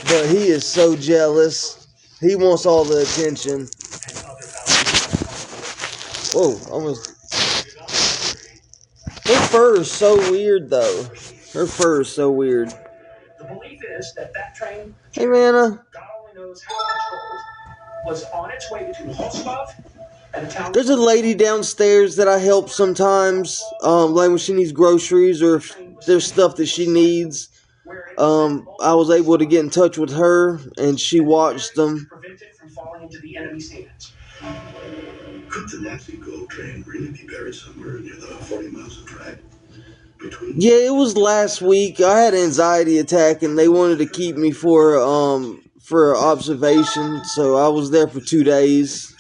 But he is so jealous. He wants all the attention. Whoa, almost. Her fur is so weird, though. Her fur is so weird. The belief is that train, hey, Manna. God only knows how much gold, was on its way between Rostov and the town. There's a lady downstairs that I help sometimes, like when she needs groceries or if there's stuff that she needs. I was able to get in touch with her, and she watched them. Prevent it from falling into the enemy's hands. Could the Nazi gold train really be buried somewhere near the 40 miles of track? Yeah, it was last week. I had an anxiety attack, and they wanted to keep me for observation, so I was there for 2 days.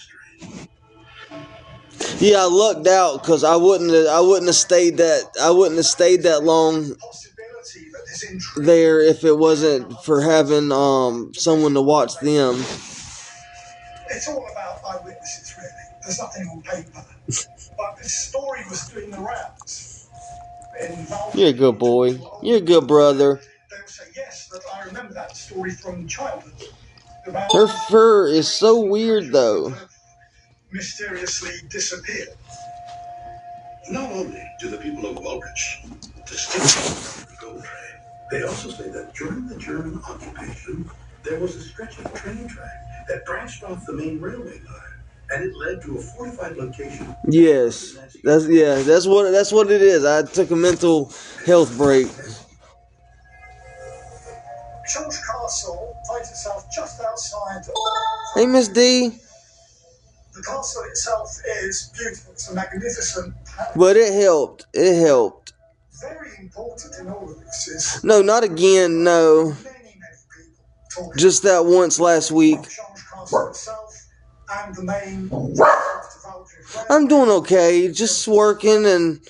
Yeah, I lucked out because I wouldn't have stayed that long there if it wasn't for having someone to watch them. It's all about eyewitnesses, really. There's nothing on paper. But this story was doing the rounds. You're a good boy. You're a good brother. They will say, yes, but I remember that story from childhood. Her fur is so weird, though. Mysteriously disappeared. Not only do the people of Woolwich distinctly the gold train, they also say that during the German occupation, there was a stretch of train track that branched off the main railway line, and it led to a fortified location. Yes, that's what it is. I took a mental health break. George Castle finds itself just outside. Hey, Miss D. The castle itself is beautiful. It's a magnificent palace. But it helped. It helped. Very important in all of this is. No, not again. No. Many people. Just that once last week. And the main I'm doing okay. Just working and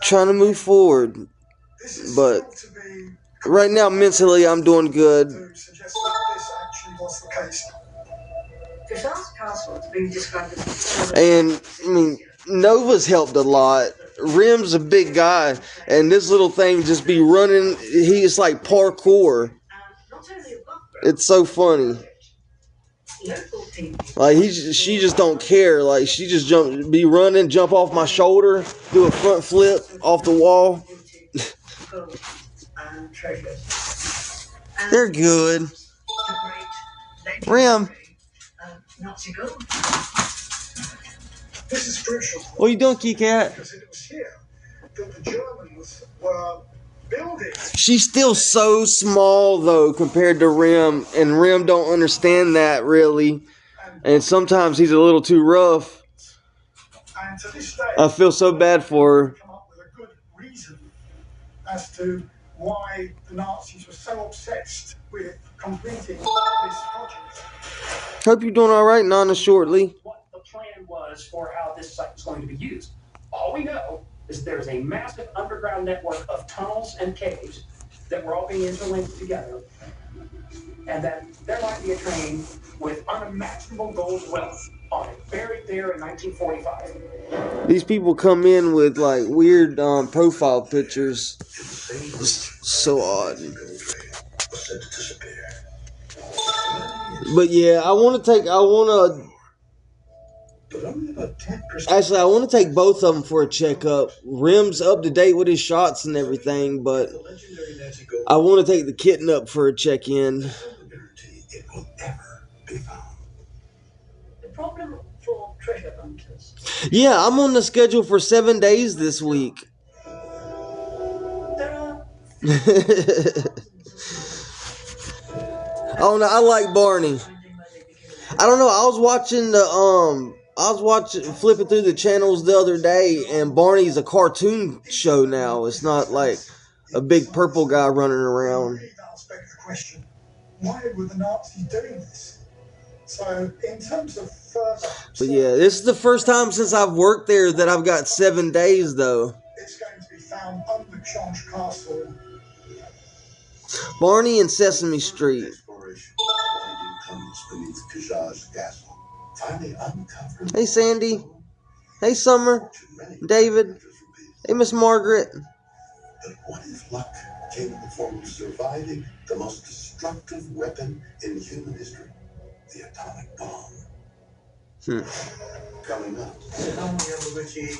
trying to move forward. But right now, mentally, I'm doing good. And, I mean, Nova's helped a lot. Rim's a big guy, and this little thing just be running. He's like parkour. It's so funny. Like she just don't care. Like she just be running, jump off my shoulder, do a front flip off the wall. They're good. Rim. This is crucial. What are you doing, Key Cat? Because it was here that the Germans were building. She's still so small though compared to Rim, and Rim don't understand that really. And sometimes he's a little too rough. And to this day, I feel so bad for her. Come up with a good reason as to why the Nazis were so obsessed with completing this project. Hope you're doing all right, Nana. Shortly. What the plan was for how this site was going to be used. All we know is there's a massive underground network of tunnels and caves that were all being interlinked together, and that there might be a train with unimaginable gold wealth on it, buried there in 1945. These people come in with like weird profile pictures. It's so odd. But yeah, I want to take both of them for a checkup. Rim's up to date with his shots and everything, but I want to take the kitten up for a check-in. It will never be found. The problem for treasure hunters. Yeah, I'm on the schedule for 7 days this week. There are. Oh no, I like Barney. I don't know. I was watching flipping through the channels the other day, and Barney's a cartoon show now. It's not like a big purple guy running around. Why were the Nazis doing this? So, in terms of further... But yeah, this is the first time since I've worked there that I've got 7 days, though. It's going to be found under Change Castle. Barney and Sesame Street. Hey, Sandy. Hey, Summer. David. Hey, Miss Margaret. But what if luck capable of surviving the most destructive weapon in human history, the atomic bomb. Coming up.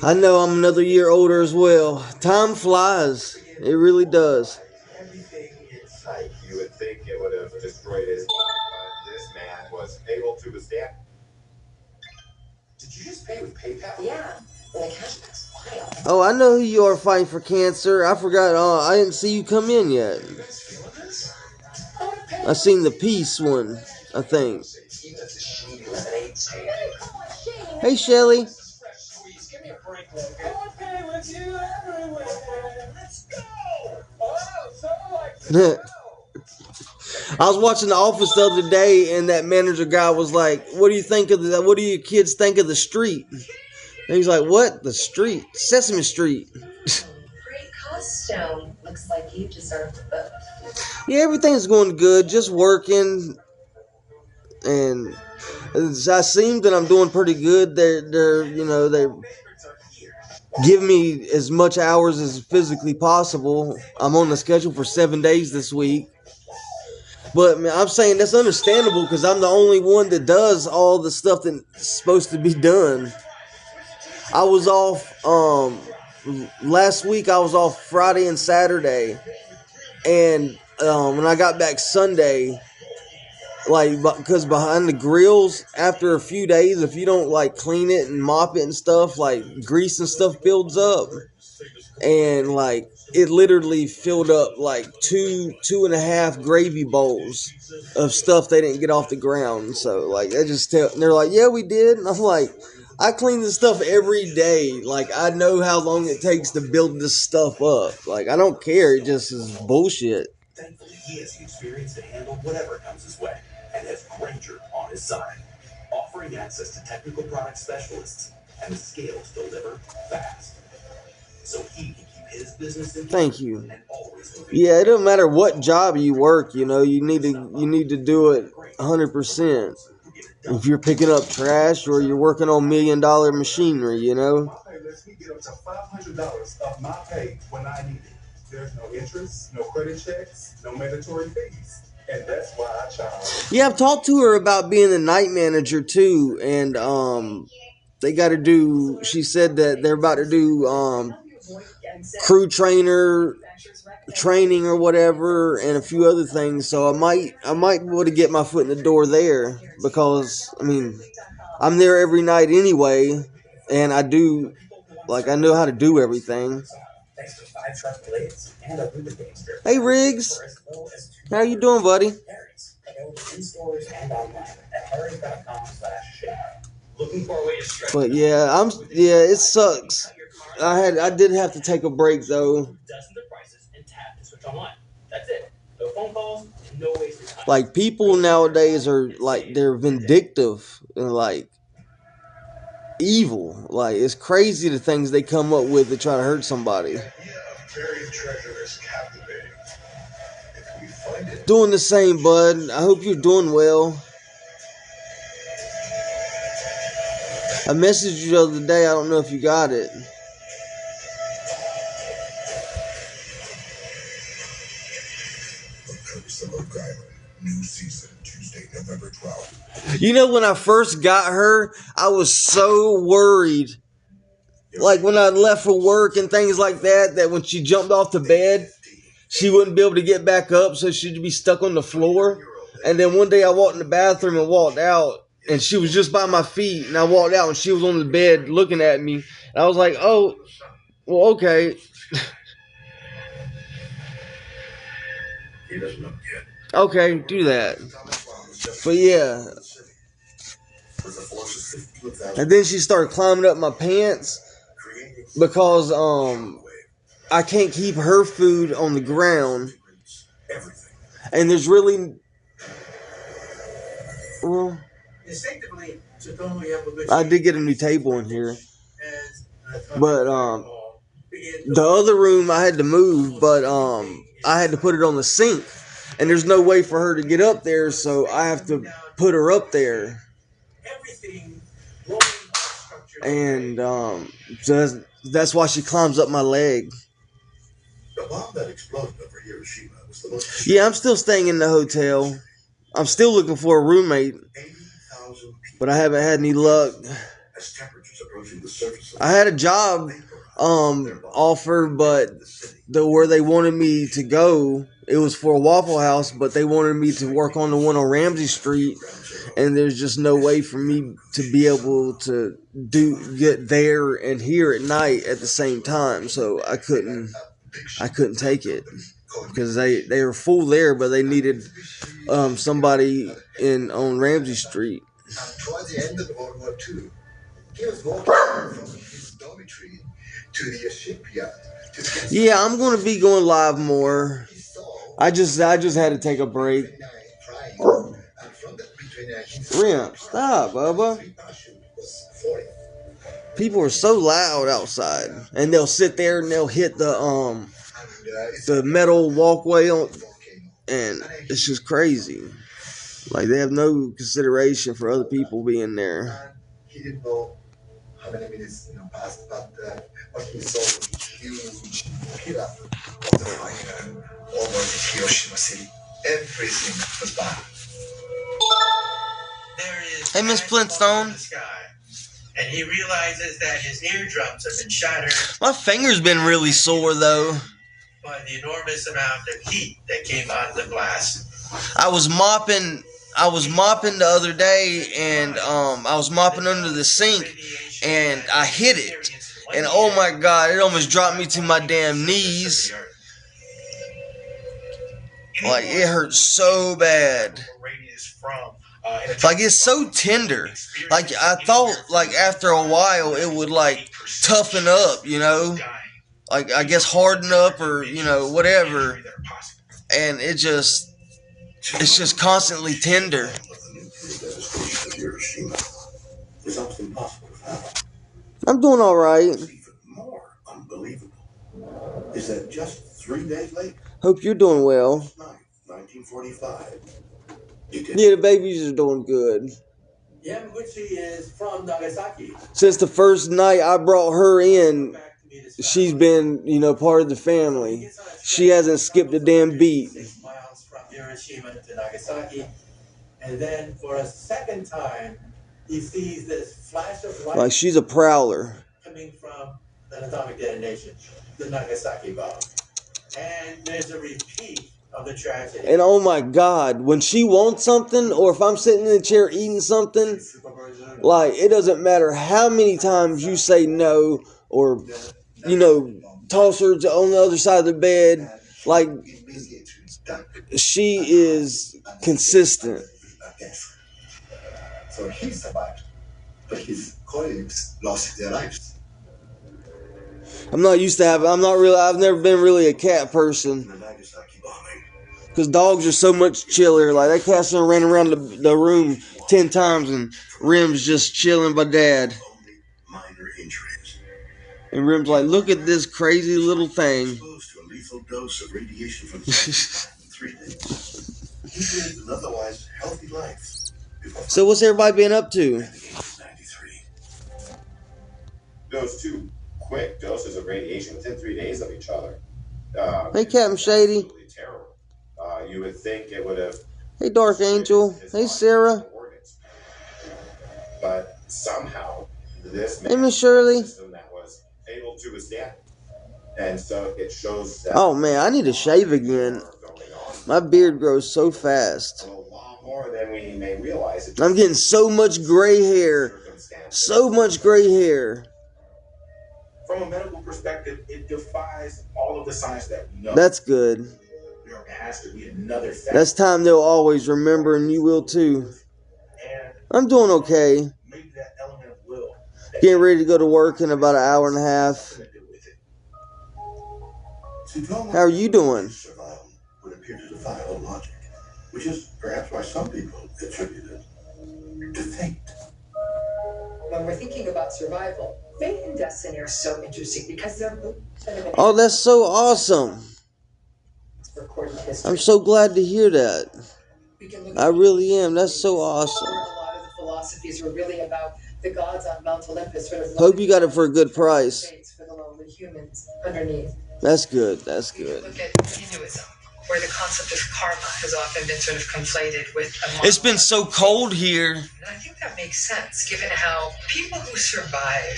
I know I'm another year older as well. Time flies. It really does. Everything in sight. You would think it would have destroyed his, but this man was able to withstand. Did you just pay with PayPal? Yeah, and the cashback's wild. Oh, I know who you are fighting for cancer. I forgot. I didn't see you come in yet. You guys feeling this? I seen the peace one, I think. Hey, Shelly. Give me a break, Logan. I want to play with you everywhere. Let's go. Oh, so like I was watching The Office the other day, and that manager guy was like, "What do you think of the? What do your kids think of the street?" And he's like, "What? The street? Sesame Street?" Great costume. Looks like you deserve the both. Yeah, everything's going good. Just working, and I seem that I'm doing pretty good. They're give me as much hours as physically possible. I'm on the schedule for 7 days this week. But man, I'm saying that's understandable because I'm the only one that does all the stuff that's supposed to be done. I was off last week. I was off Friday and Saturday, and when I got back Sunday, like, because behind the grills, after a few days, if you don't like clean it and mop it and stuff, like grease and stuff builds up, and like it literally filled up like two and a half gravy bowls of stuff they didn't get off the ground. So like they're like, yeah, we did, and I'm like, I clean this stuff every day. Like, I know how long it takes to build this stuff up. Like, I don't care. It just is bullshit. Thankfully, he has the experience to handle whatever comes his way and has Granger on his side, offering access to technical product specialists and the scale to deliver fast. So he can keep his business in. Thank you. And always moving. Yeah, it doesn't matter what job you work. You know, you need to do it 100%. If you're picking up trash or you're working on $1 million machinery, you know. My pay lets me get up to $500 of my pay when I need it. There's no interest, no credit checks, no mandatory fees. And that's why I charge. Yeah, I've talked to her about being the night manager too, and they got to do. She said that they're about to do crew trainer training or whatever, and a few other things. So I might be able to get my foot in the door there because I mean I'm there every night anyway, and I know how to do everything. thanks to 5 sharp blades and a lubricating strip. Hey Riggs, how you doing, buddy? Harry's. Available in stores and online at harrys.com/shake. Looking for a way to stretch. But yeah, it sucks. I did have to take a break though. Dozens of prices and tap to switch online. That's it. No phone calls, no wasted time. Like, people nowadays are like, they're vindictive and like evil. Like, it's crazy the things they come up with to try to hurt somebody. The idea of buried treasure is captivating. If we find it, Doing the same, bud. I hope you're doing well. I messaged you the other day. I don't know if you got it. The Curse of Oak Island, new season, Tuesday, November 12th. You know, when I first got her, I was so worried. Like, when I left for work and things like that, that when she jumped off the bed, she wouldn't be able to get back up, so she'd be stuck on the floor. And then one day I walked in the bathroom and walked out, and she was just by my feet, and I walked out, and she was on the bed looking at me. And I was like, oh, well, okay. He doesn't look yet. Okay, do that. But yeah. And then she started climbing up my pants because I can't keep her food on the ground. And there's really, well, I did get a new table in here. But the other room I had to move, but I had to put it on the sink. And there's no way for her to get up there, so I have to put her up there. And so that's why she climbs up my leg. The bomb that exploded over Hiroshima was the most. Yeah, I'm still staying in the hotel. I'm still looking for a roommate, 80,000 people. but I haven't had any luck. As temperatures approaching the surface of I had a job offer, but where they wanted me to go, it was for a Waffle House, but they wanted me to work on the one on Ramsey Street, and there's just no way for me to be able to get there and here at night at the same time. So I couldn't take it because they were full there, but they needed somebody on Ramsey Street. Towards the end of World War II, he was walking from his dormitory to the shipyard. Yeah, I'm going to be going live more. I just had to take a break. Rim, stop, Bubba. People are so loud outside, and they'll sit there and they'll hit the metal walkway and it's just crazy. Like, they have no consideration for other people being there. He didn't know how many minutes passed, but he saw a huge pillar of the fire over Hiroshima City. Everything was bad. Hey, Miss Flintstone. And he realizes that his eardrums have been shattered. My finger's been really sore though By the enormous amount of heat that came out of the blast. I was mopping the other day, and I was mopping under the sink, and I hit it, and oh my god, it almost dropped me to my damn knees. Like, it hurt so bad. Like, it's so tender. Like, I thought, like, after a while it would, like, toughen up, you know, like, I guess harden up, or, you know, whatever, and it's just constantly tender. I'm doing all right. Even more unbelievable is that just 3 days later. Hope you're doing well. 1945. Yeah, the babies are doing good. Yamaguchi is from Nagasaki. Since the first night I brought her in, she's been, part of the family. She hasn't skipped a damn beat. 6 miles from Hiroshima to Nagasaki. And then for a second time, he sees this flash of light. Like, she's a prowler. Coming from an atomic detonation, the Nagasaki bomb. And there's a repeat of the tragedy. And oh my god, when she wants something, or if I'm sitting in the chair eating something, like, it doesn't matter how many times you say no, or, toss her on the other side of the bed, like, she is consistent. So he survived, but his colleagues lost their lives. I've never been really a cat person. Because dogs are so much chiller. Like, that cat's done ran around the room 10 times, and Rim's just chilling by Dad. Minor injuries. And Rim's like, look at this crazy little thing. Exposed to a lethal dose of radiation from the sun in 3 days. He lived an otherwise healthy life. So what's everybody been up to? 93. Those 2 quick doses of radiation within 3 days of each other. Hey, Captain Shady. Absolutely terrible. You would think it would have. Hey, Dark Angel. Hey, Sarah. But somehow this Hey, Miss Shirley. system that was able to withstand. And so it shows that. Oh man, I need to shave again. My beard grows so fast. A lot more than we may realize. I'm getting so much gray hair. So much gray hair. From a medical perspective, it defies all of the science that we know. That's good. There has to be another fact. That's time they'll always remember, and you will too. And I'm doing okay. maybe that element of will. Getting ready to go to work in about an hour and a half. How are you doing? Survival would appear to defy all logic, which is perhaps why some people attribute it to fate. When we're thinking about survival, fate and destiny are so interesting because they're Oh, that's so awesome. recorded history. I'm so glad to hear that. We can look I really am. That's so awesome. a lot of the philosophies were really about the gods on Mount Olympus sort of Hope you got it for a good price. fates for the lowly humans underneath. That's good. That's good. Look at Hinduism, where the concept of karma has often been sort of conflated with a It's been so cold here. And I think that makes sense, given how people who survive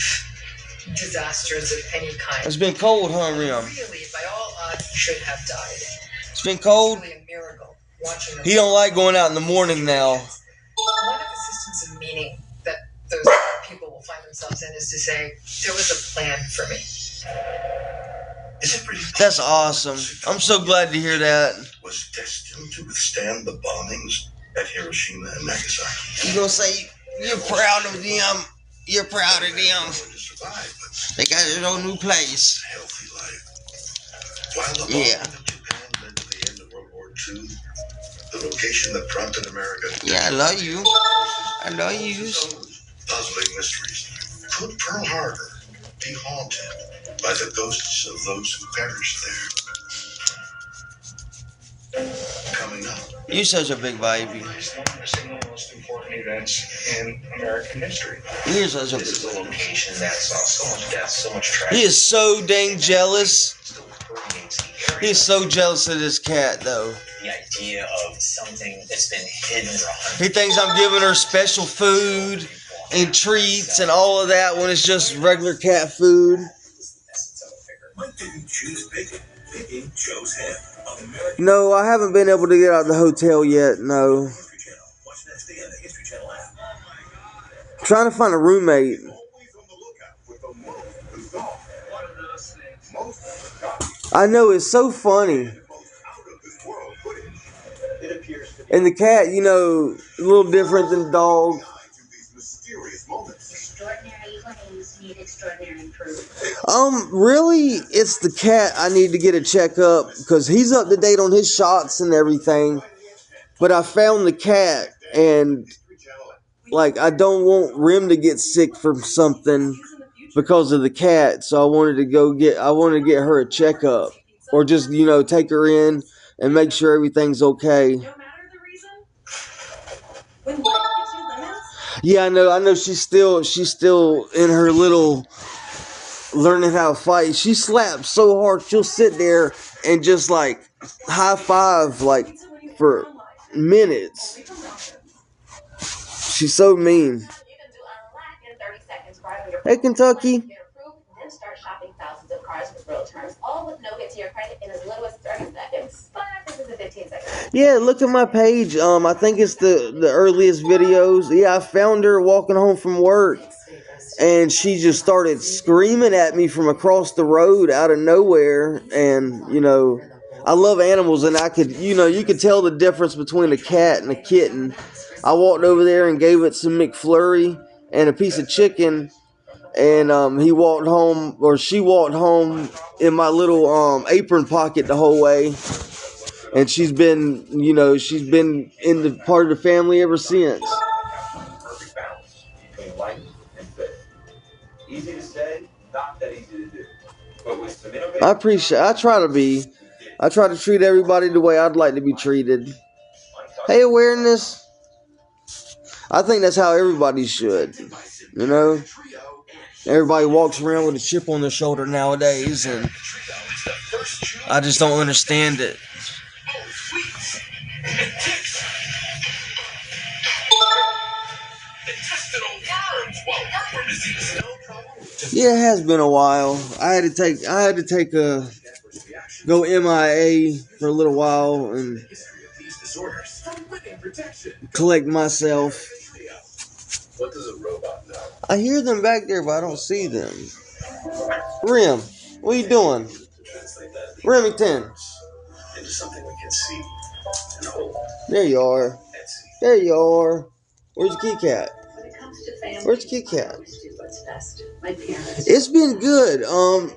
disasters of any kind It's been cold, huh, Rim? really, by all odds, should have died. It's been cold. It's really a miracle watching them. He don't like going out in the morning now. One of the systems of meaning that those people will find themselves in is to say, there was a plan for me. That's awesome. I'm so glad to hear that. Was destined to withstand the bombings at Hiroshima and Nagasaki. You gonna say you're proud of them? You're proud of them. They got their own new place. Healthy life. While the bombing of Japan led to the end of World War II, the location that prompted America. Yeah, I love you. I love you. Puzzling mysteries. Could Pearl Harbor be haunted by the ghosts of those who perished there? Coming up. You're such a big baby. It's one of the single most important events in American history. You're such a. This is a location that saw so much death, so much tragedy. He is so dang jealous. He is so jealous of this cat, though. The idea of something that's been hidden for He thinks I'm giving her special food and treats and all of that when it's just regular cat food. Mike didn't choose bacon. Bacon chose him. No, I haven't been able to get out of the hotel yet. No. Watch next day on the History Channel app. I'm trying to find a roommate. Always on the lookout with the most bizarre. One of those things. Most shocking. I know, it's so funny. Most out of this world footage. It appears to be. And the cat, you know, a little different than the dog. These mysterious moments. Extraordinary claims need extraordinary proof. Really, it's the cat I need to get a checkup because he's up to date on his shots and everything. But I found the cat and, like, I don't want Rim to get sick from something because of the cat. So I wanted to get her a checkup or just, you know, take her in and make sure everything's okay. No matter the reason, when life gives you limits. Yeah, I know she's still in her little learning how to fight. She slaps so hard she'll sit there and just like high five like for minutes. She's so mean. Hey, Kentucky. Then start shopping thousands of cars with real terms, all with no hit to your credit in as little as 30 seconds. But this is a 15 seconds. Yeah, look at my page. I think it's the earliest videos. Yeah, I found her walking home from work. And she just started screaming at me from across the road out of nowhere. And, you know, I love animals. And I could, you know, you could tell the difference between a cat and a kitten. I walked over there and gave it some McFlurry and a piece of chicken. And he walked home, or she walked home in my little apron pocket the whole way. And she's been, you know, she's been in the part of the family ever since. Perfect balance between life and faith. Easy to say, not that easy to do. But with some innovation, I try to treat everybody the way I'd like to be treated. Hey, awareness. I think that's how everybody should, you know. Everybody walks around with a chip on their shoulder nowadays, and I just don't understand it. Yeah, it has been a while. I had to go MIA for a little while and collect myself. What does a robot know? I hear them back there, but I don't see them. Rim, what are you doing? Remington. Into something we can see and hold. There you are. There you are. Where's the key cat? Where's the key cat? It's been good.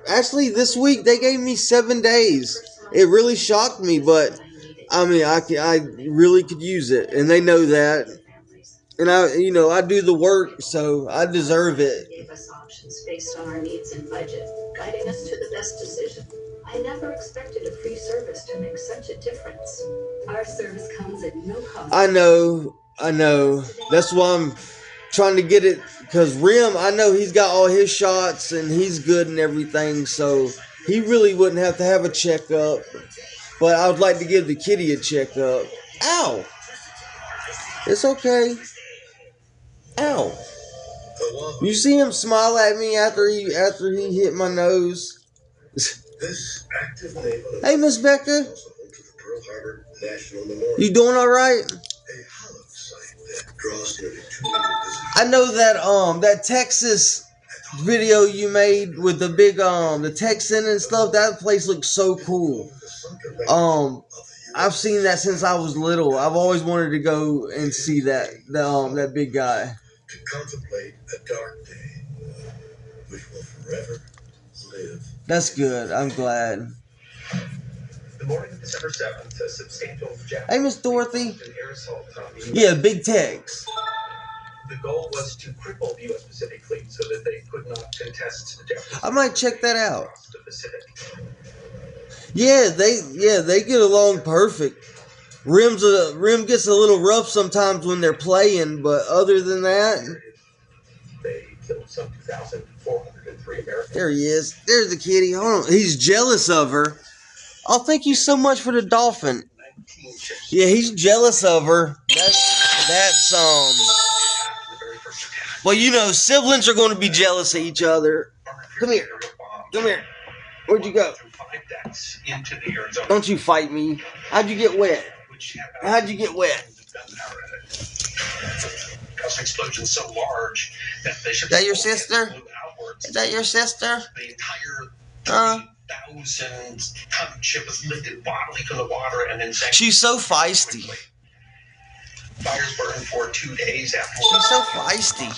Actually, this week they gave me 7 days. It really shocked me, but I mean, I really could use it, and they know that. And I do the work, so I deserve it. Gave us options based on our needs and budget, guiding us to the best decision. I never expected a free service to make such a difference. Our service comes at no cost. I know. That's why I'm trying to get it, because Rim, I know he's got all his shots and he's good and everything, so he really wouldn't have to have a checkup. But I would like to give the kitty a checkup. Ow! It's okay. Ow! You see him smile at me after he hit my nose. Hey, Miss Becca. You doing all right? I know that that Texas video you made with the big the Texan and stuff. That place looks so cool. I've seen that since I was little. I've always wanted to go and see that that big guy. To contemplate a dark day, which will forever live. That's good. I'm glad. The morning of December 7th, a substantial Hey, Miss Dorothy. Yeah, Big Tex. The goal was to cripple the U.S. Pacific Fleet so that they could not contest the Japanese. I might check that out. Yeah, they get along perfect. Rim gets a little rough sometimes when they're playing, but other than that, they killed some 2,403 Americans. There he is. There's the kitty. Hold on. He's jealous of her. Oh, thank you so much for the dolphin. Yeah, he's jealous of her. That's well, you know, siblings are going to be jealous of each other. Come here. Come here. Where'd you go? Don't you fight me. How'd you get wet? How'd you get wet? Explosion so large that the ship. Is that your sister? Is that your sister? The entire 30,000-ton ship was lifted bodily from the water and then sank. She's so feisty. Fires burned for 2 days after. She's so feisty.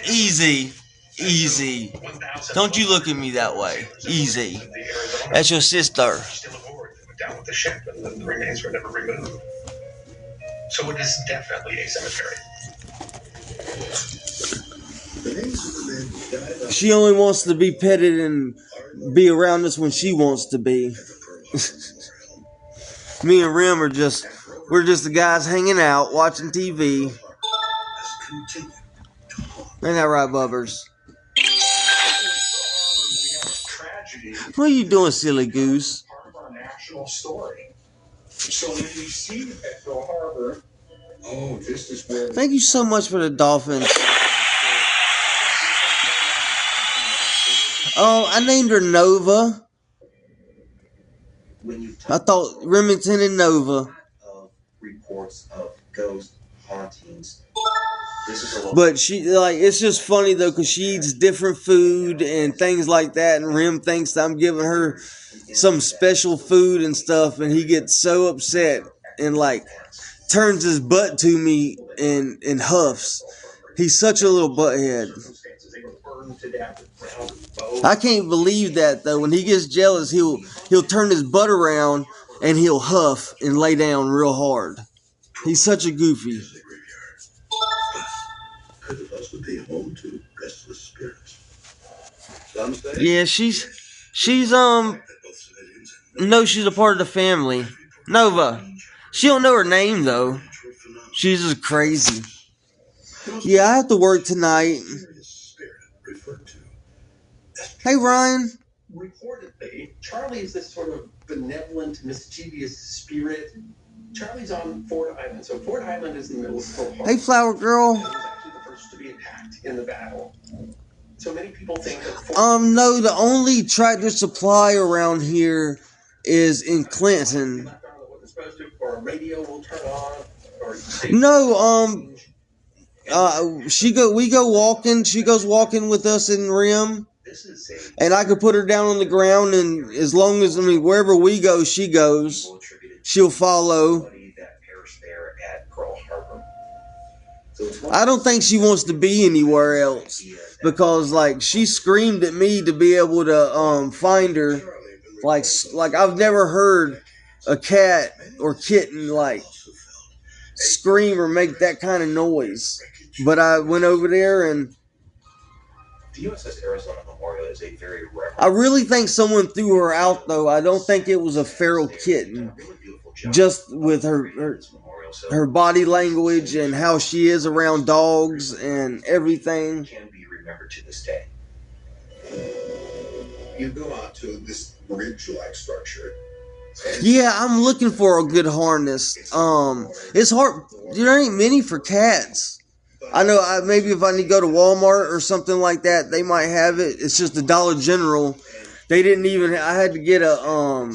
Easy. Easy. Don't you look at me that way. Easy. That's your sister. Still aboard. They went down with the ship and the remains were never removed. So it is definitely a cemetery. She only wants to be petted and be around us when she wants to be. Me and Rim we're just the guys hanging out, watching TV. Ain't that right, Bubbers? What are you doing, silly goose? Part of our national story. So when you see at Pearl Harbor, oh, this is where. Thank you so much for the dolphins. Oh, I named her Nova. I thought Remington and Nova. Reports of ghost hauntings. But she it's just funny though, because she eats different food and things like that, and Rim thinks I'm giving her some special food and stuff, and he gets so upset and turns his butt to me and huffs. He's such a little butthead. I can't believe that though. When he gets jealous, he'll turn his butt around and he'll huff and lay down real hard. He's such a goofy. Could also be home to restless spirits. Yeah, she's no, she's a part of the family. Nova. She don't know her name though. She's just crazy. Yeah, I have to work tonight. Hey, Ryan. Reportedly, Charlie is this sort of benevolent, mischievous spirit. Charlie's on Ford Island. So Ford Island is in the middle of Pearl Harbor. Hey, Flower Girl. He was actually the first to be attacked in the battle. So many people think that no, the only Tractor Supply around here is in Clinton. or a radio will turn on. No, we go walking. She goes walking with us in Rim, and I could put her down on the ground, and as long as wherever we go, she goes. She'll follow. I don't think she wants to be anywhere else because she screamed at me to be able to find her. Like I've never heard a cat or kitten scream or make that kind of noise. But I went over there and the USS Arizona Memorial is a very rare. I really think someone threw her out though. I don't think it was a feral kitten. Just with her body language and how she is around dogs and everything. Can be remembered to this day. You go out to this bridge-like structure. Yeah, I'm looking for a good harness. It's hard. There ain't many for cats. I know. Maybe if I need to go to Walmart or something like that, they might have it. It's just the Dollar General. They didn't even. I had to get a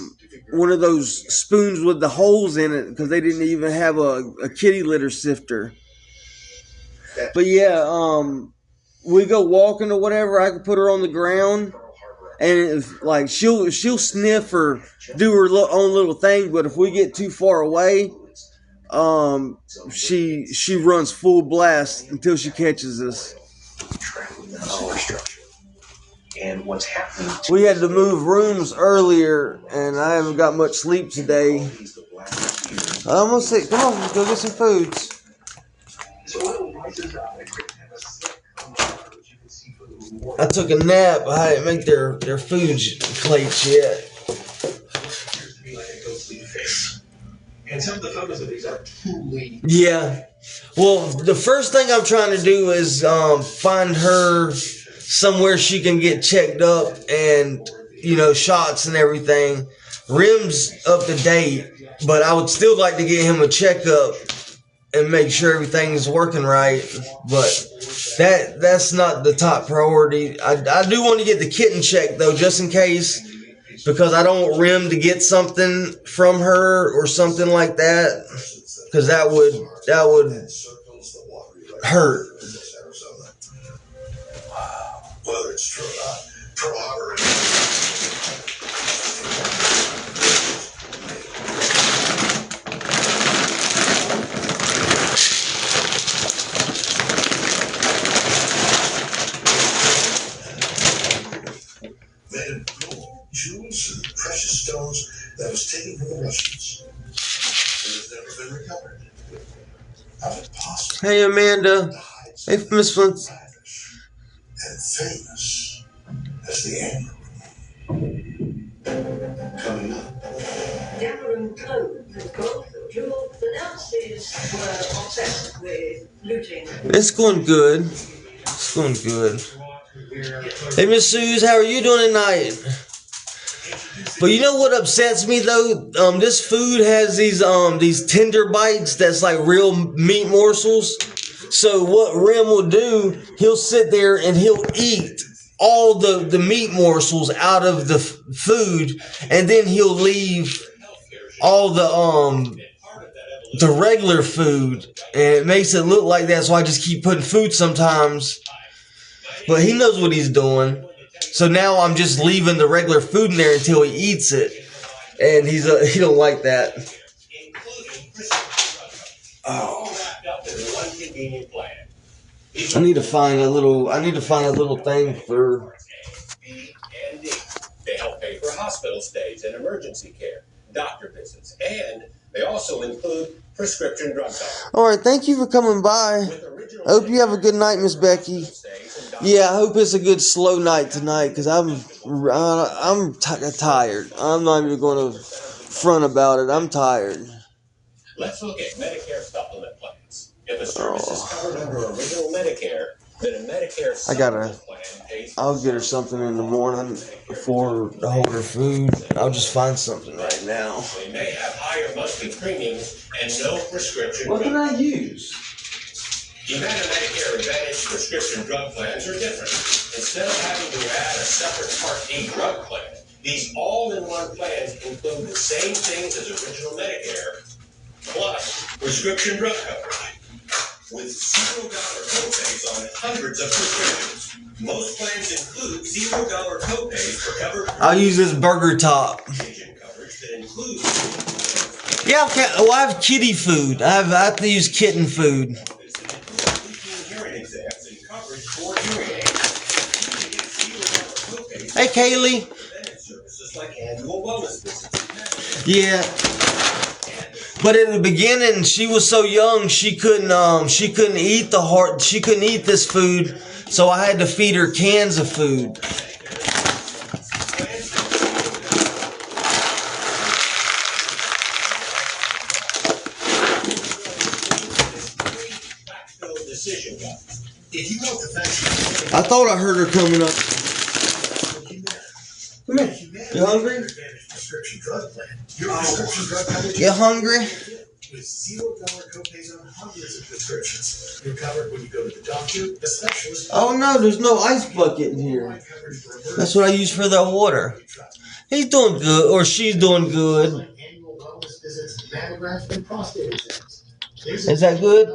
one of those spoons with the holes in it because they didn't even have a kitty litter sifter. But yeah, we go walking or whatever. I can put her on the ground. And if, like she'll sniff or do her own little thing, but if we get too far away, she runs full blast until she catches us. And what's happening? We had to move rooms earlier, and I haven't got much sleep today. I'm gonna say, come on, let's go get some foods. I took a nap. I didn't make their food plates yet. And some of the photos of these are truly... Yeah. Well, the first thing I'm trying to do is find her somewhere she can get checked up and, shots and everything. Rim's up to date, but I would still like to get him a checkup and make sure everything's working right. But that's not the top priority. I do want to get the kitten checked, though, just in case. Because I don't want Rim to get something from her or something like that, because that would hurt. Whether it's true or not, jewels and precious stones that was taken from the Russians. It has never been recovered. How is it possible? Hey, Amanda. Hey, Miss Flint. And famous as the Amber Room. Coming up. The Amber Room closed and both the jewels the Nazis were obsessed with looting. It's going good. It's going good. Hey, Miss Suze, how are you doing tonight? But you know what upsets me though? This food has these tender bites that's like real meat morsels. So what Rim will do, he'll sit there and he'll eat all the meat morsels out of the food, and then he'll leave all the regular food, and it makes it look like that. So I just keep putting food sometimes, but he knows what he's doing. So now I'm just leaving the regular food in there until he eats it, and he don't like that. Oh, I need to find a little thing for. They help pay for hospital stays and emergency care, doctor visits, and they also include prescription drug coverage. All right, thank you for coming by. I hope you have a good night, Miss Becky. Yeah, I hope it's a good slow night tonight, because I'm tired. I'm not even going to front about it. I'm tired. Let's look at Medicare supplement plans. If a service is covered under original Medicare, then a Medicare supplement plan pays. I'll get her something in the morning for to hold her food. I'll just find something right now. They may have higher monthly premiums and no prescription. What can I use? Humana Medicare Advantage prescription drug plans are different. Instead of having to add a separate Part D drug plan, these all-in-one plans include the same things as original Medicare, plus prescription drug coverage. With $0 copays on hundreds of prescriptions. Most plans include $0 copays for covered. I'll use this burger top. Vision coverage that includes. Yeah, okay. Well, I have kitty food. I have to use kitten food. Hearing exams and coverage for hearing aids. Hey, Kaylee. Services like annual wellness visits. Yeah. But in the beginning, she was so young, she couldn't eat she couldn't eat this food, so I had to feed her cans of food. I thought I heard her coming up. You hungry? You hungry? With $0 copays on hundreds of prescriptions. You're covered when you go to the doctor, a specialist. Oh no, there's no ice bucket in here. That's what I use for the water. He's doing good, or she's doing good. Annual wellness visits, mammograph, and prostate exams. Is that good?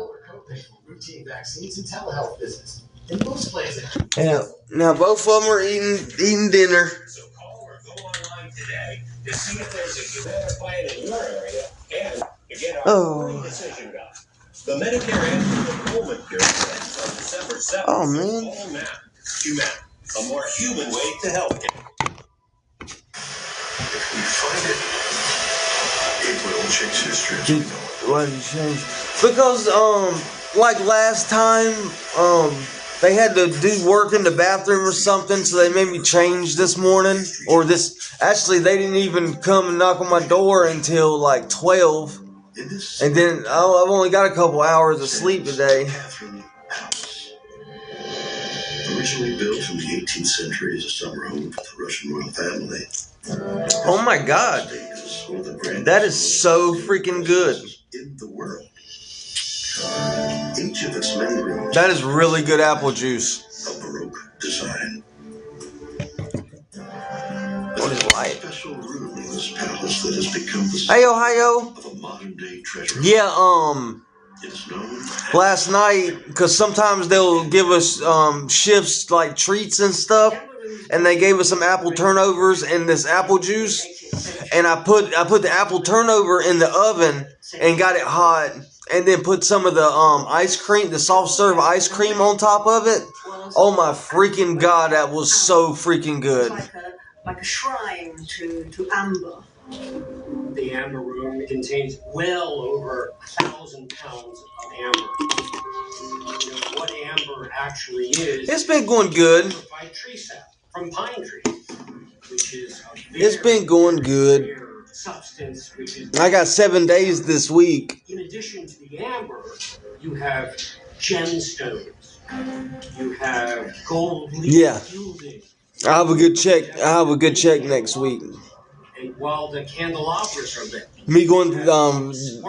Routine vaccines and telehealth visits. In most plans. Yeah. Now both of them are eating dinner. So call or go online today to see if there's a Humana plan in your area and to get our free decision guide. The Medicare annual enrollment period ends on December 7th. Oh man. Call now. Humana, a more human way to help you. If we find it, it will change history. Why did you change? Because like last time, they had to do work in the bathroom or something, so they made me change this morning. Or this, actually, they didn't even come and knock on my door until like 12. And then I've only got a couple hours of sleep today. Originally built in the 18th century as a summer home for the Russian royal family. Oh my God, that is so freaking good. In the world. Each of its many rooms. That is really good apple juice. A Baroque design. What is light? Special room in this palace that has become the Hey-yo. of a modern day treasure. Yeah, It is known last night, because sometimes they'll give us shifts like treats and stuff, and they gave us some apple turnovers and this apple juice, and I put the apple turnover in the oven and got it hot, and then put some of the ice cream, the soft serve ice cream on top of it. Oh my freaking God, that was so freaking good. Like a shrine to amber. The amber room contains well over 1,000 pounds of amber. You know, what amber actually is. It's been going good. Certified tree sap from pine trees, which is a It's been going good. rare substance. Which is I got 7 days this week. in addition to the amber, you have gemstones. You have gold leaf Yeah. gilding. I'll have a good check next week. And while the candelabras are there. Me going,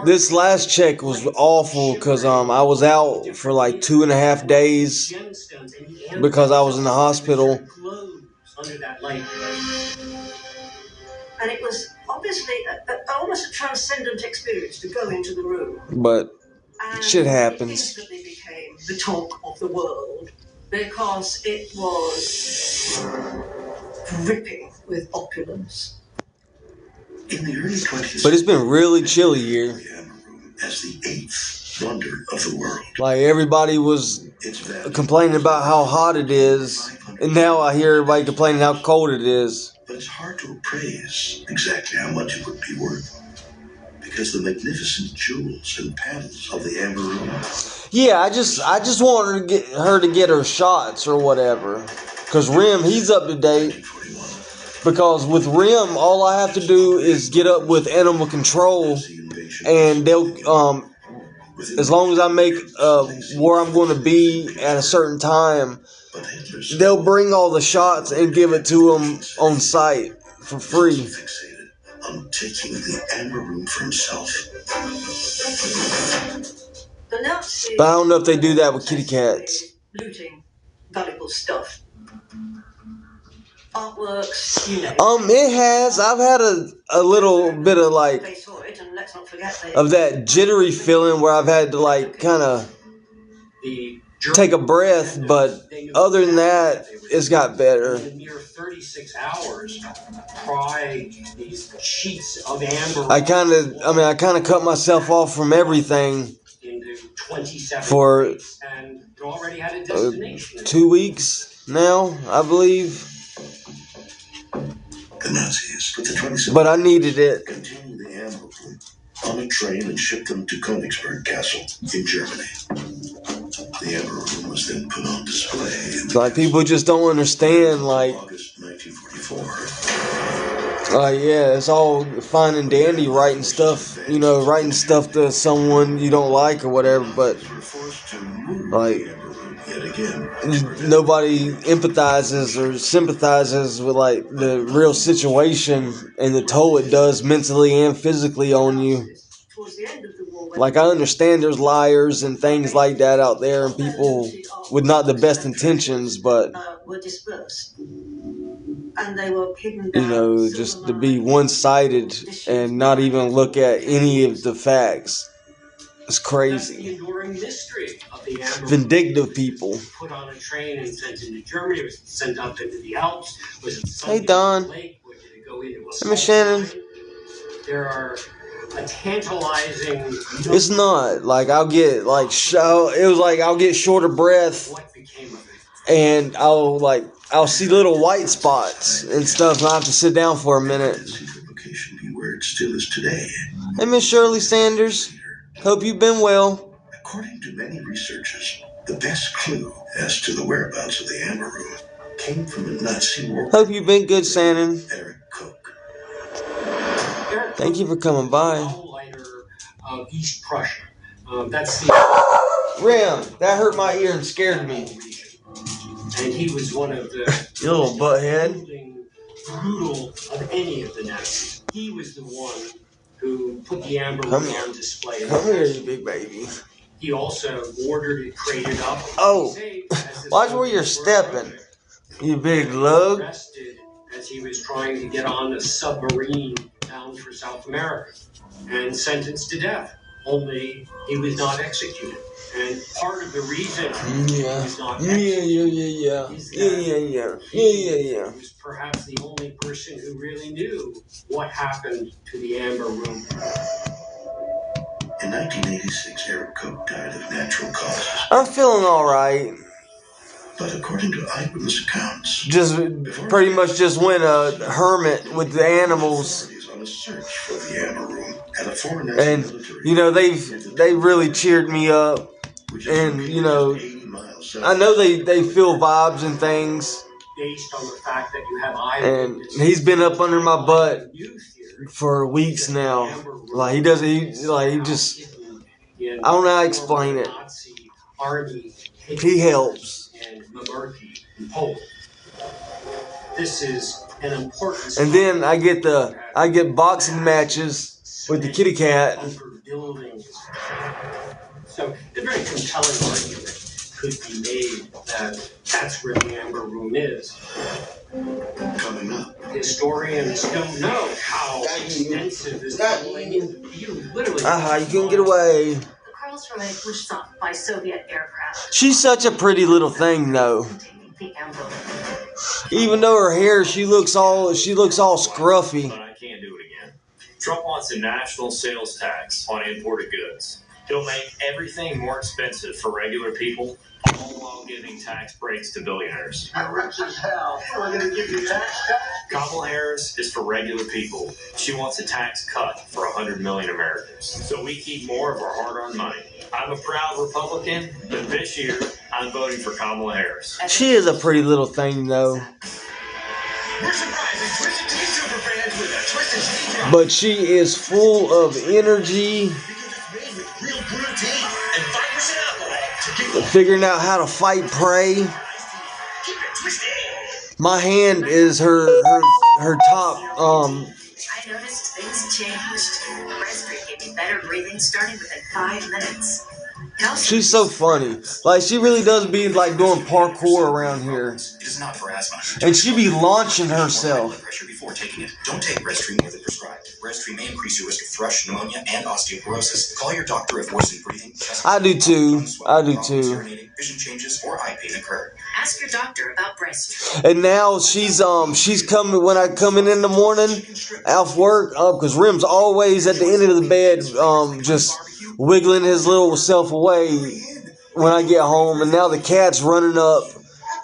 this last check was awful because I was out for like 2.5 days because I was in the hospital. Under that light. And it was obviously almost a transcendent experience to go into the room. But And shit it happens. instantly became the talk of the world because it was dripping with opulence. in the early 20th But it's been really chilly here. as the 8th wonder of the world. Like everybody was complaining about how hot it is, and now I hear everybody complaining how cold it is. But it's hard to appraise exactly how much it would be worth. Because the magnificent jewels and panels of the amber room. Yeah, I just want her to get her shots or whatever. Because Rim, he's up to date. Because with Rim, all I have to do is get up with animal control, and they'll as long as I make where I'm going to be at a certain time, they'll bring all the shots and give it to them on site for free. On taking the amber room for himself. The Nazis But I don't know if they do that with kitty cats. looting valuable stuff. Artworks, you know. It has. I've had a little bit of like They saw it, and let's not forget they of that jittery feeling where I've had to like kind of take a breath, but other than that, it's got better. In near 36 hours, pry these sheets of amber. I kind of cut myself off from everything into 27 for weeks, and it already had a destination. 2 weeks now, I believe. The Nazis put the 27 But I needed it. containing the amber room on a train and shipped them to Königsberg Castle in Germany. The amber room was then put on display in Like people just don't understand. Like, August 1944. yeah, it's all fine and dandy writing stuff to someone you don't like or whatever. But like, Yet nobody empathizes or sympathizes with like the real situation and the toll it does mentally and physically on you. Like, I understand there's liars and things like that out there and people with not the best intentions, but you know, just to be one-sided and not even look at any of the facts. It's crazy. Vindictive people. Put on a train and sent into Germany. It was sent up into the Alps. Was it hey Don. Lake? Or did it go into a Hey Miss Shannon. There are a tantalizing. It's not like I'll get like it was like I'll get short of breath, and I'll see little white spots and stuff. And I have to sit down for a minute. Where it still is today. Hey Miss Shirley Sanders. Hope you've been well. According to many researchers, the best clue as to the whereabouts of the Amber Room came from a Nazi war. Hope you've been good, Shannon. Eric Koch. Thank you for coming by. Of East Prussia. That's the Rim. That hurt my ear and scared me. And he was one of the you little butthead. Brutal of any of the Nazis. He was the one who put the Amber Room on display. Come here, you big baby. He also ordered it, crated up. Oh, watch where you're stepping, you big lug. Arrested as he was trying to get on a submarine bound for South America and sentenced to death. Only he was not executed. And part of the reason he was not executed he was perhaps the only person who really knew what happened to the Amber Room. In 1986, Eric Koch died of natural causes. I'm feeling all right. But according to eyewitness accounts, just pretty much just went a hermit with the animals. On a search for the Amber Room at a foreign and you know they really cheered me up, and you know I know they feel vibes and things. Based on the fact that you have and he's been up under my butt for weeks now. Like he just I don't know how to explain it. He helps. This is an important. And then I get boxing matches with the kitty cat. So a very compelling argument could be made that that's where the Amber Room is. Coming up. Historians don't know how extensive this building is. You literally. You couldn't get away. The Karlsruhe was sunk by Soviet aircraft. She's such a pretty little thing, though. Even though her hair, she looks all scruffy. But I can't do it again. Trump wants a national sales tax on imported goods. He'll make everything more expensive for regular people, all while giving tax breaks to billionaires. Rich as hell. We're going to give you tax cut? Kamala Harris is for regular people. She wants a tax cut for 100 million Americans. So we keep more of our hard-earned money. I'm a proud Republican, but this year I'm voting for Kamala Harris. She is a pretty little thing, though. We're surprising Twisted Tea superfans with a Twisted Tea drop. But she is full of energy. Real brewed tea and 5% alcohol. Figuring out how to fight prey. Keep it twisted. My hand is her top. I noticed things changed. Breastfeed gave me better breathing starting within 5 minutes. She's so funny. Like, she really does be like doing parkour around here. It is not for asthma. And she be launching herself. Pressure before taking it. Don't take Breasttream more than prescribed. Breasttream may increase your risk of thrush, pneumonia, and osteoporosis. Call your doctor if worsened breathing. I do too. Vision changes or eye pain occur. Ask your doctor about Breasttream. And now she's coming when I come in the morning off work, because Rim's always at the end of the bed, just wiggling his little self away when I get home. And now the cat's running up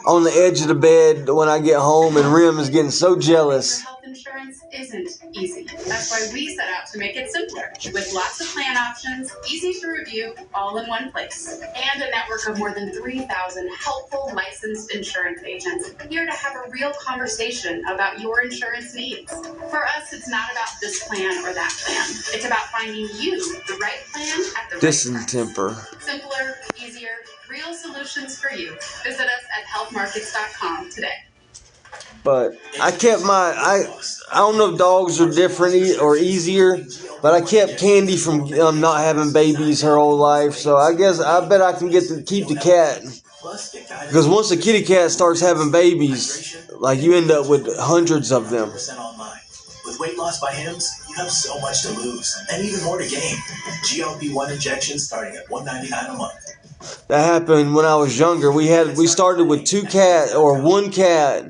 on the edge of the bed when I get home, and Rim is getting so jealous. Health insurance isn't easy. That's why we set out to make it simpler, with lots of plan options, easy to review, all in one place, and a network of more than 3,000 helpful licensed insurance agents here to have a real conversation about your insurance needs. For us, it's not about this plan or that plan. It's about finding you the right plan at the right time. Temper. Simpler, easier, real solutions options for you. Visit us at healthmarkets.com today. But I kept I don't know if dogs are different or easier, but I kept Candy from not having babies her whole life. So I bet I can keep the cat. Because once a kitty cat starts having babies, like you end up with hundreds of them. With weight loss by Hims, you have so much to lose and even more to gain. GLP-1 injections starting at $199 a month. That happened when I was younger. We started with one cat.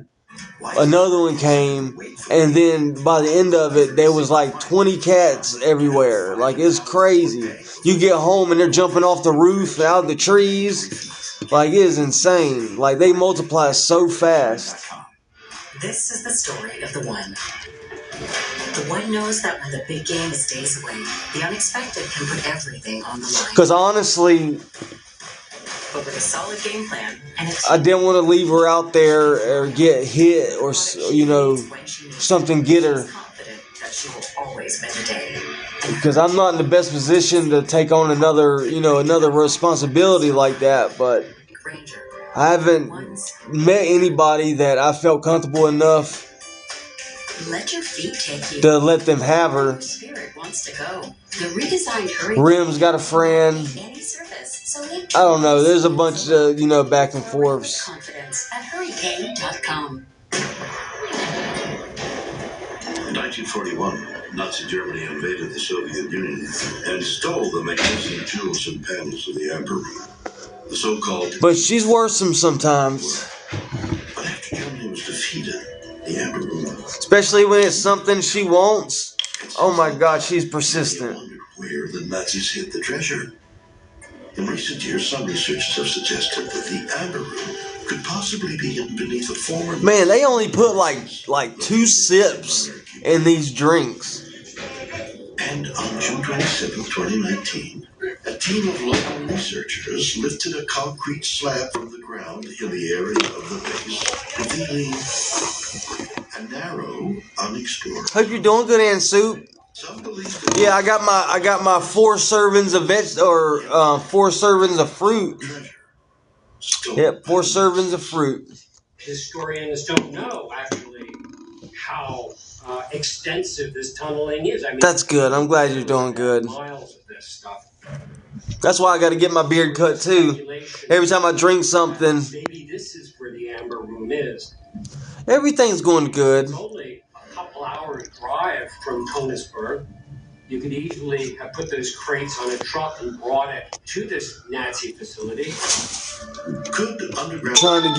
Another one came, and then by the end of it, there was like 20 cats everywhere. Like, it's crazy. You get home and they're jumping off the roof, out of the trees. Like, it is insane. Like, they multiply so fast. This is the story of the one. The one knows that when the big game is days away, the unexpected can put everything on the line. Because honestly, but with a solid game plan, and I didn't want to leave her out there or get hit or, something get her. that she will always win the day. Because I'm not in the best position to take on another responsibility like that. But I haven't met anybody that I felt comfortable enough let your feet take you to let them have her. Spirit wants to go. The redesigned Rim's got a friend. I don't know. There's a bunch of, back and forths. Confidence at hurricane.com. In 1941, Nazi Germany invaded the Soviet Union and stole the magnificent jewels and panels of the Amber Room. The so-called... But she's worrisome sometimes. But after Germany was defeated, the Amber Room... Especially when it's something she wants. Oh my God, she's persistent. Where the Nazis hid the treasure. In recent years, some researchers have suggested that the Amber Room could possibly be hidden beneath a former... Man, they only put like 2 sips in these drinks. And on June 27, 2019, a team of local researchers lifted a concrete slab from the ground in the area of the base, revealing a narrow, unexplored... Hope you're doing good, Aunt Soup. Yeah, I got my 4 servings of 4 servings of fruit. Yep, 4 servings of fruit. Historians don't know actually how extensive this tunneling is. I mean, that's good. I'm glad you're doing good. Miles of this stuff. That's why I got to get my beard cut too. Every time I drink something. Maybe this is where the Amber Room is. Everything's going good. It's only a couple hours drive from Königsberg. You could easily have put those crates on a truck and brought it to this Nazi facility. Trying to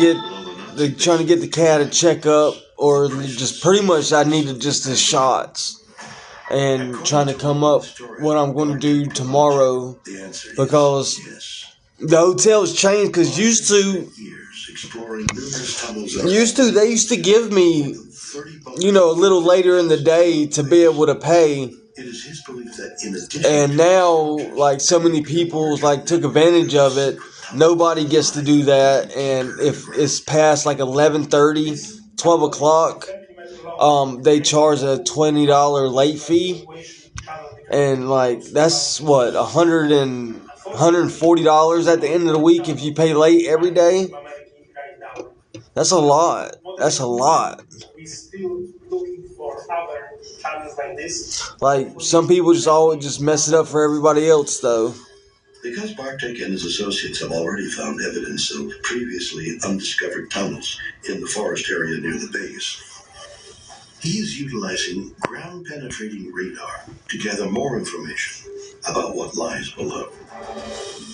get the cat a checkup, or just pretty much I needed just the shots. And trying to come up what I'm going to do tomorrow, because the hotel's changed. Because they used to give me, a little later in the day to be able to pay. And now, so many people took advantage of it. Nobody gets to do that. And if it's past 11:30, 12 o'clock, they charge a $20 late fee. And that's what, $140 at the end of the week if you pay late every day. That's a lot. That's a lot. Some people just mess it up for everybody else, though. Because Bartek and his associates have already found evidence of previously undiscovered tunnels in the forest area near the base, he is utilizing ground-penetrating radar to gather more information about what lies below.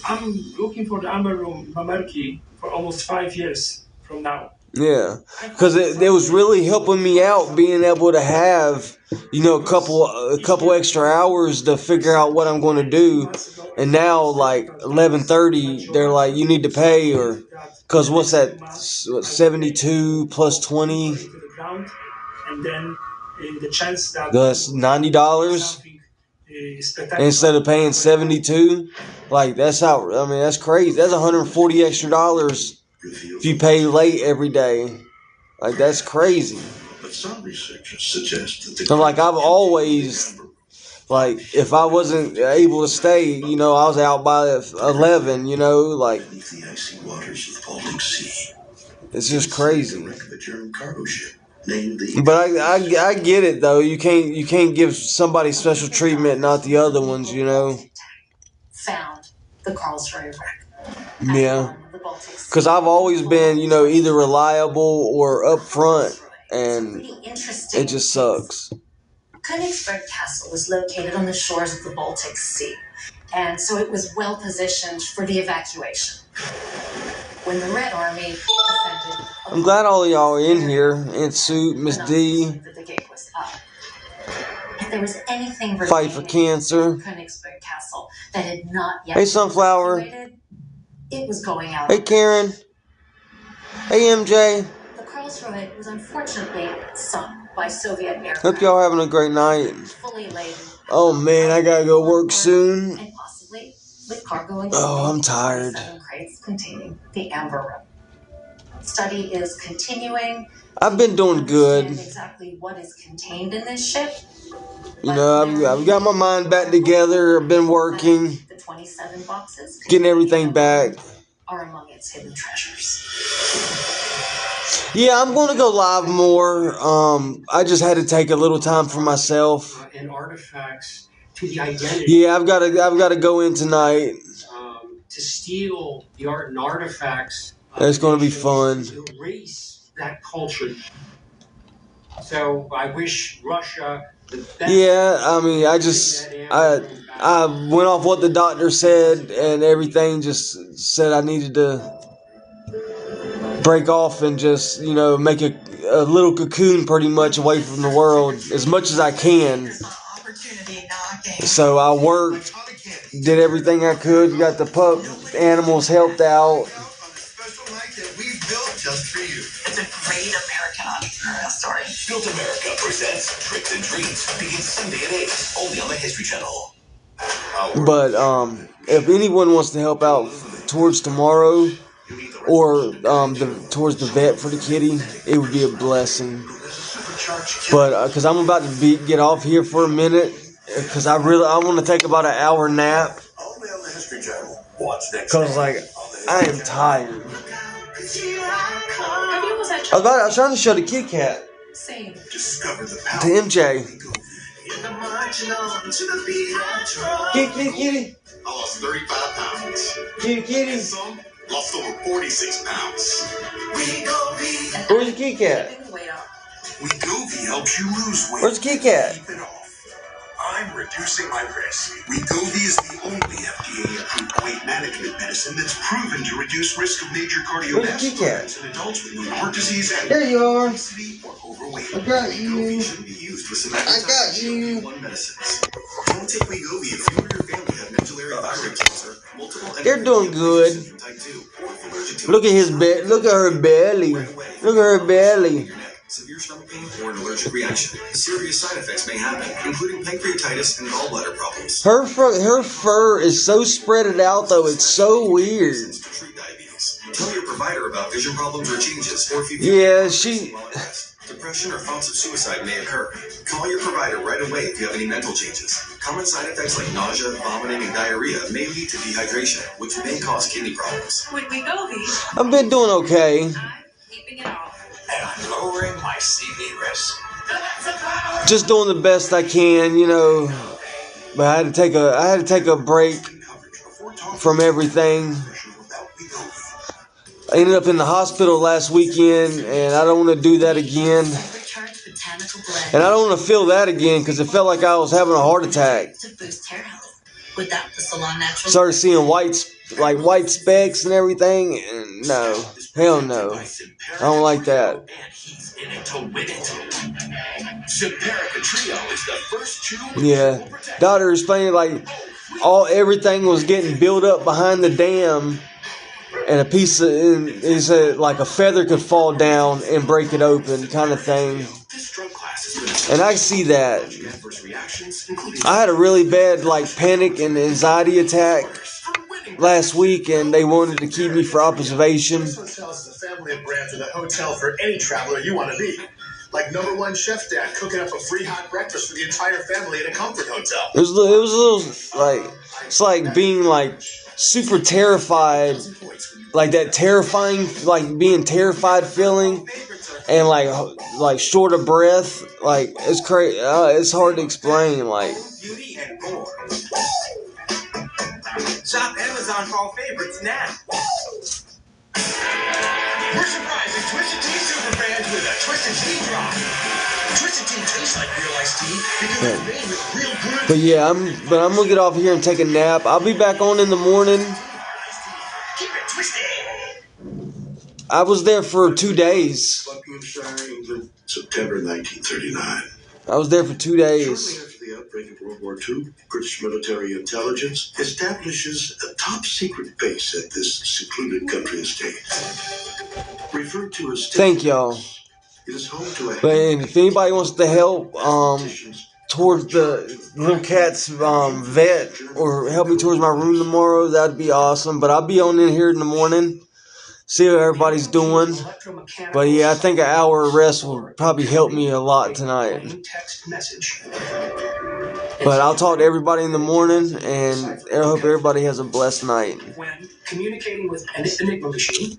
I'm looking for the Amber Room, Mamerki, for almost 5 years from now. Yeah, because it was really helping me out being able to have, a couple extra hours to figure out what I'm going to do. And now, 11:30, they're like, you need to pay, or, because what's that, 72 plus 20? And then the chance that that's $90 instead of paying 72. That's crazy. That's $140 extra if you pay late every day. That's crazy. But some researchers suggest that I've always Like, if I wasn't able to stay, you know, I was out by 11, you know, like, Beneath the icy waters of the Baltic Sea. it's just crazy. The wreck of a German cargo ship named the. But I get it though. You can't give somebody special treatment, not the other ones, you know. Found the Karlsruhe wreck. Yeah. Because I've always been, you know, either reliable or upfront, and it just sucks. Königsberg Castle was located on the shores of the Baltic Sea, and so it was well positioned for the evacuation. When the Red Army defended, I'm glad all of y'all are in here. Aunt Sue, Miss D. that the gate was up. If there was anything Fight for cancer. Königsberg Castle that had not yet Hey, Sunflower. it was going out. Hey, Karen. Hey, MJ. The Karlsruhe was unfortunately sunk by Soviet aircraft. Hope y'all having a great night. Fully laden. Oh man, I gotta go work soon. And possibly with cargo and Oh, I'm tired. 7 crates containing the amber rope. Study is continuing. I've been doing good. Exactly what is contained in this ship. You know, I've got my mind back together. I've been working, The 27 boxes getting everything back. are among its hidden treasures. Yeah, I'm going to go live more. I just had to take a little time for myself. And artifacts to the identity. Yeah, I've got to go in tonight. To steal the art and artifacts. It's going to be fun. To erase that culture. So I wish Russia the best. Yeah, I mean, I went off what the doctor said, and everything just said I needed to break off and just, you know, make a little cocoon pretty much away from the world as much as I can. So I worked, did everything I could, got the pup animals helped out. Just for you. It's a great American entrepreneurial story. Built America presents Tricks and Treats. Begins Sunday at 8, only on the History Channel. But if anyone wants to help out towards tomorrow, or towards the vet for the kitty, it would be a blessing. But because I'm about to get off here for a minute, because I want to take about an hour nap. Only on the History Channel. Watch next. Because like I am tired. I was trying to show the Kit Kat. Same. Discover the To power. MJ. Kitty. I lost 35 pounds. Kitty. Lost over 46 pounds. Where's the Kit Kat? Wegovy helps you lose weight. Where's the Kit Kat? Keep it off. I'm reducing my risk. Wegovy is the only FDA-approved weight management medicine that's proven to reduce risk of major cardiovascular events in adults with heart disease and there you are. obesity or overweight. I got you. Wegovy shouldn't be used with some GLP-1 medicines. Don't take Wegovy if you or your family have medullary thyroid cancer, multiple They're doing good. type 2, or if allergic to Look at his Look at her belly. Look at her belly. severe stomach pain or an allergic reaction. Serious side effects may happen, including pancreatitis and gallbladder problems. Her fur is so spreaded out though. It's so weird. Tell your provider about vision problems or changes, or if you depression or thoughts of suicide may occur. Call your provider right away if you have any mental changes. Common side effects like nausea, vomiting, and diarrhea may lead to dehydration, which may cause kidney problems. With Wegovy, I've been doing okay. keeping it off. And I'm lowering my CV risk. Just doing the best I can, you know. But I had to take a break from everything. I ended up in the hospital last weekend, and I don't want to do that again. And I don't want to feel that again because it felt like I was having a heart attack. To boost hair health. Without the salon natural. Started seeing white specks and everything, and no, hell no, I don't like that. And he's in it to win it. Simparica Trio is the first chew. Yeah, doctor explained like everything was getting built up behind the dam, and he said like a feather could fall down and break it open, kind of thing. And I see that. I had a really bad panic and anxiety attack last week, and they wanted to keep me for observation. This hotel is a family of brands with a hotel for any traveler you want to be. Like #1 chef dad cooking up a free hot breakfast for the entire family at a comfort hotel. It was a little like, it's like being like super terrified, like that terrifying, like being terrified feeling, and like short of breath. Like it's crazy. It's hard to explain. Like. Beauty and more. Shop Amazon Fall Favorites now. We're surprising Twisted Tea superfans with a Twisted Tea drop. Twisted Tea tastes like real iced tea because it's made with real good. But yeah, I'm gonna get off here and take a nap. I'll be back on in the morning. Keep it twisted. I was there for 2 days. Buckinghamshire, England, September 1939. I was there for 2 days. Shortly after the outbreak of World War II, British military intelligence establishes a top-secret base at this secluded country estate. Referred to as... Thank y'all. It is home to a... But if anybody wants to help towards the little cat's vet, or help me towards my room tomorrow, that'd be awesome. But I'll be on in here in the morning. See how everybody's doing. But yeah, I think an hour of rest will probably help me a lot tonight. But I'll talk to everybody in the morning, and I hope everybody has a blessed night. When communicating with an Enigma machine,